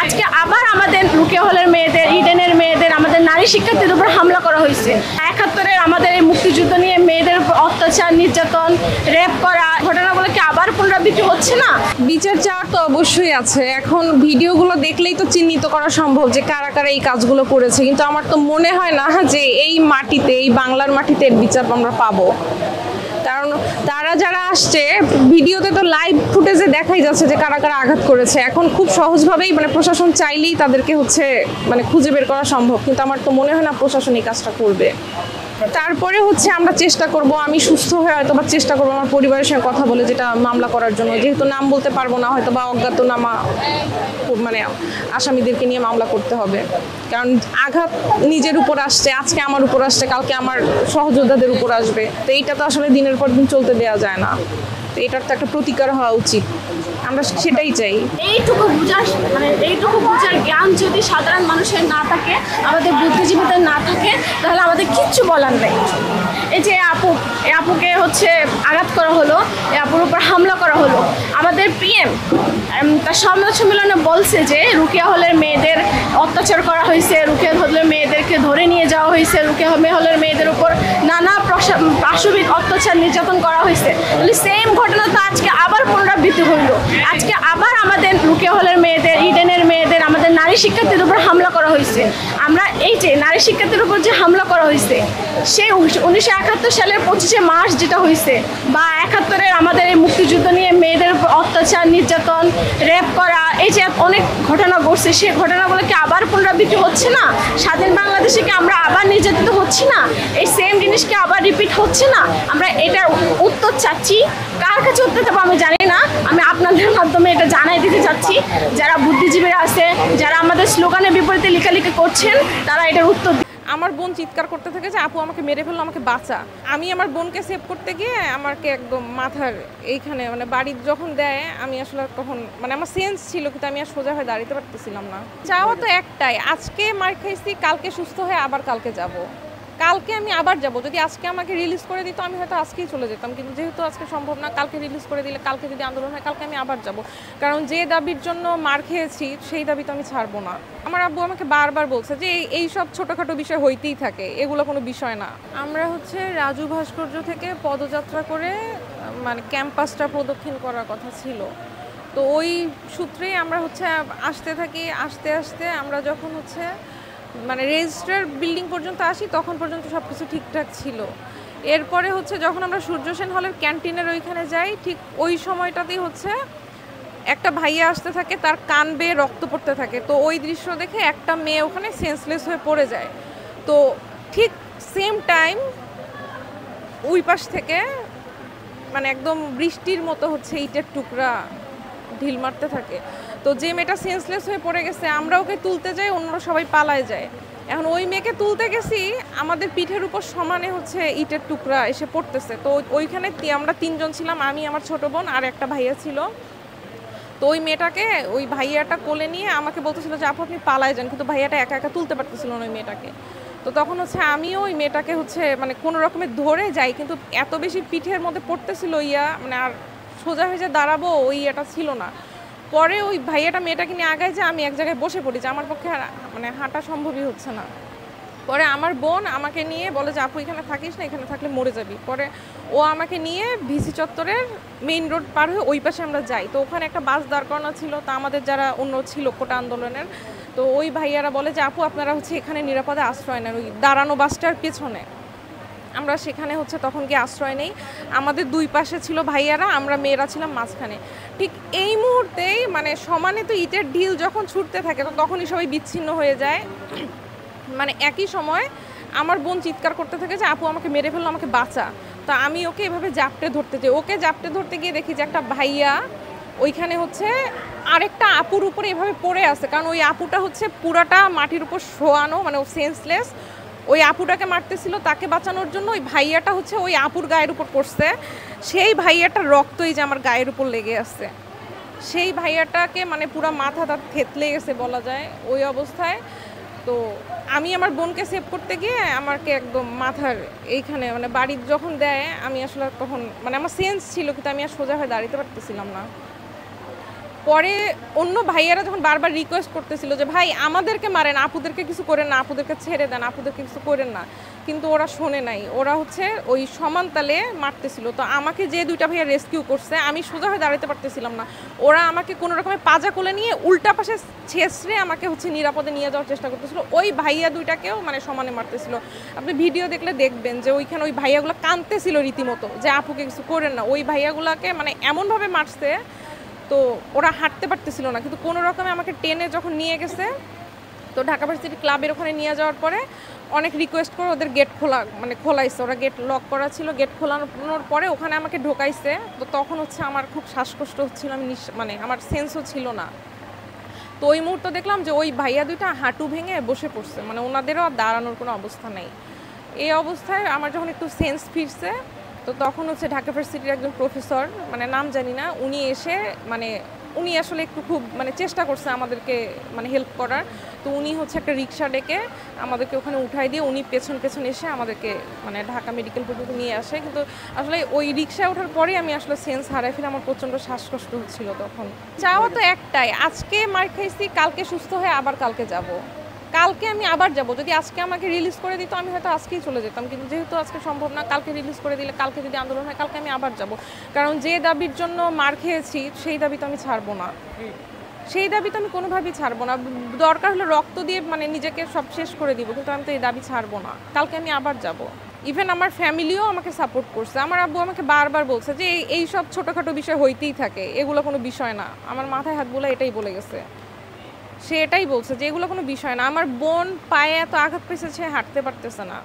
আজকে আবার আমাদের রুকিয়া হলের মেয়েদের, ইডেনের মেয়েদের, আমাদের নারী শিক্ষার্থীদের উপর হামলা করা হয়েছে। ৭১-এর আমাদের এই মুক্তিযুদ্ধ নিয়ে মেয়েদের উপর অত্যাচার, নির্যাতন, রেপ করা ঘটনাগুলো কি আবার পুনরাবৃত্তি হচ্ছে না? বিচার চাওয়ার তো অবশ্যই আছে। এখন ভিডিওগুলো দেখলেই তো চিহ্নিত করা সম্ভব যে কারা কারা এই কাজগুলো করেছে, কিন্তু আমার তো মনে হয় না যে এই মাটিতে, এই বাংলার মাটিতে এর বিচার আমরা পাবো। কারণ তারা যারা আসছে, ভিডিওতে তো লাইভ ফুটেজে দেখাই যাচ্ছে যে কারা কারা আঘাত করেছে। এখন খুব সহজভাবেই প্রশাসন চাইলেই তাদেরকে খুঁজে বের করা সম্ভব, কিন্তু আমার তো মনে হয় না প্রশাসন এই কাজটা করবে। তারপরে আমরা চেষ্টা করব, আমি সুস্থ হয়ে হয়তো বা চেষ্টা করবো আমার পরিবারের সঙ্গে কথা বলে যেটা মামলা করার জন্য, যেহেতু নাম বলতে পারবো না, হয়তো বা অজ্ঞাতনামা আসামিদেরকে নিয়ে মামলা করতে হবে। কারণ আঘাত নিজের উপর আসছে, আজকে আমার উপর আসছে, কালকে আমার সহযোদ্ধাদের উপর আসবে। তো এইটা তো আসলে দিনের পর দিন চলতে দেওয়া যায় না। তো এটার তো একটা প্রতিকার হওয়া উচিত, আমরা সেটাই চাই। এইটুকু বুঝার জ্ঞান যদি সাধারণ মানুষের না থাকে, আমাদের বুদ্ধিজীবীদের না থাকে, তাহলে আমাদের কিচ্ছু বলার নেই। এই যে আপুকে আঘাত করা হলো, এই আপুর উপর হামলা করা হলো। আমাদের পিএম তার সংবাদ সম্মেলনে বলছে যে রুকিয়া হলের মেয়েদের অত্যাচার করা হয়েছে, রুকিয়া হলের মেয়েদেরকে ধরে নিয়ে যাওয়া হয়েছে, রুকিয়া হলের মেয়েদের উপর নানা পাশবিক অত্যাচার, নির্যাতন করা হয়েছে। তাহলে সেম ঘটনা তো আজকে আবার পুনরাবৃত্তি হইল। আজকে আবার আমাদের রুকিয়া হলের মেয়েদের, ইডেনের মেয়েদের, আমাদের নারী শিক্ষার্থীদের উপর হামলা করা হয়েছে। আমরা এই যে নারী শিক্ষার্থীদের উপর যে হামলা করা হয়েছে, সেই 1971 সালের 25শে মার্চ যেটা হয়েছে, বা 71-এর আমাদের এই মুক্তিযুদ্ধ নিয়ে মেয়েদের উপর অত্যাচার, নির্যাতন, রেপ করা, এই যে অনেক ঘটনা ঘটছে, সেই ঘটনাগুলো কি আবার পুনরাবৃত্তি হচ্ছে না? স্বাধীন বাংলাদেশে কি আমরা আবার নির্যাতিত হচ্ছি না? এই সেম জিনিস কি আবার রিপিট হচ্ছে না? আমরা এটার উত্তর চাচ্ছি। কার কাছে উত্তর দেবো আমি জানি না। আমি আপনাদের মাধ্যমে এটা জানাই দিতে চাচ্ছি, যারা বুদ্ধিজীবীরা আছে, যারা আমাদের স্লোগানের বিপরীতে লেখালেখি করছেন, তারা এটার উত্তর। আমার বোন চিৎকার করতে থাকে যে আপু আমাকে মেরে ফেললো, আমাকে বাঁচা। আমি আমার বোনকে সেভ করতে গিয়ে আমাকে একদম মাথার এইখানে বাড়ির যখন দেয়, আমি আসলে তখন আমার সেন্স ছিল, কিন্তু আমি আর সোজা হয়ে দাঁড়াতে পারতেছিলাম না। চাওয়া তো একটাই, আজকে মার খাইছি, কালকে সুস্থ হয়ে আবার কালকে যাব। কালকে আমি আবার যাব। যদি আজকে আমাকে রিলিজ করে দিত, আমি হয়তো আজকেই চলে যেতাম, কিন্তু যেহেতু আজকে সম্ভব না, কালকে রিলিজ করে দিলে, কালকে যদি আন্দোলন হয়, কালকে আমি আবার যাব। কারণ যে দাবির জন্য মার খেয়েছি, সেই দাবি তো আমি ছাড়বো না। আমার আব্বু আমাকে বারবার বলছে যে এই সব ছোটোখাটো বিষয় হইতেই থাকে, এগুলো কোনো বিষয় না। আমরা রাজু ভাস্কর্য থেকে পদযাত্রা করে ক্যাম্পাসটা প্রদক্ষিণ করার কথা ছিল। তো ওই সূত্রেই আমরা আসতে থাকি। আস্তে আস্তে আমরা যখন রেজিস্ট্রার বিল্ডিং পর্যন্ত আসি, তখন পর্যন্ত সব কিছু ঠিকঠাক ছিল। এরপরে যখন আমরা সূর্য সেন হলের ক্যান্টিনের ওইখানে যাই, ঠিক ওই সময়টাতেই একটা ভাইয়া আসতে থাকে, তার কান বেয়ে রক্ত পড়তে থাকে। তো ওই দৃশ্য দেখে একটা মেয়ে ওখানে সেন্সলেস হয়ে পড়ে যায়। তো ঠিক সেম টাইম ওই পাশ থেকে একদম বৃষ্টির মতো ইটের টুকরা ঢিল মারতে থাকে। তো যে মেয়েটা সেন্সলেস হয়ে পড়ে গেছে, আমরা ওকে তুলতে যাই, অন্যরা সবাই পালায় যায়। এখন ওই মেয়েকে তুলতে গেছি, আমাদের পিঠের উপর সমানে ইটের টুকরা এসে পড়তেছে। তো ওইখানে আমরা 3 জন ছিলাম, আমি, আমার ছোট বোন আর একটা ভাইয়া ছিল। তো ওই মেয়েটাকে ওই ভাইয়াটা কোলে নিয়ে আমাকে বলতেছিল যে আপু আপনি পালায় যান, কিন্তু ভাইয়াটা একা একা তুলতে পারতেছিল না ওই মেয়েটাকে। তো তখন আমিও ওই মেয়েটাকে কোনো রকমের ধরে যাই, কিন্তু এত বেশি পিঠের মধ্যে পড়তেছিল আর সোজা হয়ে যে দাঁড়াবো ওই ইয়েটা ছিল না। পরে ওই ভাইয়াটা মেয়েটাকে নিয়ে আগায় যে আমি এক জায়গায় বসে পড়ি, যে আমার পক্ষে হাঁটা সম্ভবই হচ্ছে না। পরে আমার বোন আমাকে নিয়ে বলে যে আপু এখানে থাকিস না, এখানে থাকলে মরে যাবি। পরে ও আমাকে নিয়ে ভিসি চত্বরের মেইন রোড পার হয়ে ওই পাশে আমরা যাই। তো ওখানে একটা বাস দাঁড় করানো ছিল। তা আমাদের যারা অন্য ছিল কোটা আন্দোলনের, তো ওই ভাইয়ারা বলে যে আপু আপনারা এখানে নিরাপদে আশ্রয় নেন, ওই দাঁড়ানো বাসটার পেছনে। আমরা সেখানে তখন গিয়ে আশ্রয় নেই। আমাদের দুই পাশে ছিল ভাইয়ারা, আমরা মেয়েরা ছিলাম মাঝখানে। ঠিক এই মুহূর্তেই সমানে তো ইটের ঢিল যখন ছুটতে থাকে, তো তখনই সবাই বিচ্ছিন্ন হয়ে যায়। একই সময় আমার বোন চিৎকার করতে থাকে যে আপু আমাকে মেরে ফেললো, আমাকে বাঁচা। তো আমি ওকে এভাবে জাপটে ধরতে যাই। ওকে জাপটে ধরতে গিয়ে দেখি যে একটা ভাইয়া ওইখানে আরেকটা আপুর উপরে এভাবে পড়ে আছে। কারণ ওই আপুটা পুরাটা মাটির উপর শোয়ানো, ও সেন্সলেস। ওই আপুটাকে মারতেছিল, তাকে বাঁচানোর জন্য ওই ভাইয়াটা ওই আপুর গায়ের উপর পড়ছে। সেই ভাইয়াটার রক্তই যে আমার গায়ের উপর লেগে আছে। সেই ভাইয়াটাকে পুরা মাথা তার থেতলে গেছে বলা যায় ওই অবস্থায়। তো আমি আমার বোনকে সেভ করতে গিয়ে আমাকে একদম মাথার এইখানে বাড়ির যখন দেয়, আমি আসলে তখন আমার সেন্স ছিল, কিন্তু আমি আর সোজা হয়ে দাঁড়াতে পারতেছিলাম না। পরে অন্য ভাইয়ারা যখন বারবার রিকোয়েস্ট করতেছিল যে ভাই আমাদেরকে মারেন, আপুদেরকে কিছু করেন না, আপুদেরকে ছেড়ে দেন, আপুদেরকে কিছু করেন না, কিন্তু ওরা শোনে নাই। ওরা হচ্ছে ওই সমান তালে মারতেছিল। তো আমাকে যে দুইটা ভাইয়া রেস্কিউ করছে, আমি সোজা হয়ে দাঁড়াতে পারতেছিলাম না। ওরা আমাকে কোনো রকমের পাজা কোলে নিয়ে উল্টা পাশে ছেঁচড়ে আমাকে হচ্ছে নিরাপদে নিয়ে যাওয়ার চেষ্টা করতেছিল। ওই ভাইয়া দুইটাকেও মানে সমানে মারতেছিল। আপনি ভিডিও দেখলে দেখবেন যে ওইখানে ওই ভাইয়াগুলো কাঁদতেছিল রীতিমতো যে আপুকে কিছু করেন না। ওই ভাইয়াগুলোকে মানে এমনভাবে মারছে, তো ওরা হাঁটতে পারতেছিল না, কিন্তু কোনো রকমে আমাকে টেনে যখন নিয়ে গেছে, তো ঢাকা ভার্সিটি ক্লাবের ওখানে নিয়ে যাওয়ার পরে অনেক রিকোয়েস্ট করে ওদের গেট খোলাইছে। ওরা গেট লক করা ছিল, গেট খোলানোর পরে ওখানে আমাকে ঢোকাইছে। তো তখন হচ্ছে আমার খুব শ্বাসকষ্ট হচ্ছিল, আমি মানে আমার সেন্সও ছিল না। তো ওই মুহূর্তে দেখলাম যে ওই ভাইয়া দুইটা হাঁটু ভেঙে বসে পড়ছে, মানে ওনাদেরও আর দাঁড়ানোর কোনো অবস্থা নেই। এই অবস্থায় আমার যখন একটু সেন্স ফিরছে, তো তখন হচ্ছে ঢাকা ভার্সিটির একজন প্রফেসর, মানে নাম জানি না, উনি এসে মানে উনি আসলে একটু খুব মানে চেষ্টা করছে আমাদেরকে মানে হেল্প করার। তো উনি হচ্ছে একটা রিক্সা ডেকে আমাদেরকে ওখানে উঠাই দিয়ে উনি পেছন পেছন এসে আমাদেরকে মানে ঢাকা মেডিকেল পর্যন্ত নিয়ে আসে। কিন্তু আসলে ওই রিক্সায় ওঠার পরেই আমি আসলে সেন্স হারাই ফেলে, আমার প্রচণ্ড শ্বাসকষ্ট হচ্ছিল তখন। চাওয়া তো একটাই, আজকে মার খাইছি, কালকে সুস্থ হয়ে আবার কালকে যাব। কালকে আমি আবার যাব। যদি আজকে আমাকে রিলিজ করে দিত আমি হয়তো আজকেই চলে যেতাম, কিন্তু যেহেতু আজকে সম্ভব না, কালকে রিলিজ করে দিলে, কালকে যদি আন্দোলন হয়, কালকে আমি আবার যাব। কারণ যে দাবির জন্য মার খেয়েছি সেই দাবি তো আমি ছাড়বো না, সেই দাবি তো আমি কোনোভাবেই ছাড়বো না। দরকার হলে রক্ত দিয়ে মানে নিজেকে সব শেষ করে দিব, কিন্তু আমি তো এই দাবি ছাড়বো না। কালকে আমি আবার যাব। ইভেন আমার ফ্যামিলিও আমাকে সাপোর্ট করছে। আমার আব্বু আমাকে বারবার বলছে যে এই সব ছোটোখাটো বিষয় হইতেই থাকে, এগুলো কোনো বিষয় না। আমার মাথায় হাত বোলা এটাই বলে গেছে, সে এটাই বলছে যে এগুলো কোনো বিষয় না। আমার বোন পায়ে এত আঘাত পেয়েছে, সে হাঁটতে পারতেছে না।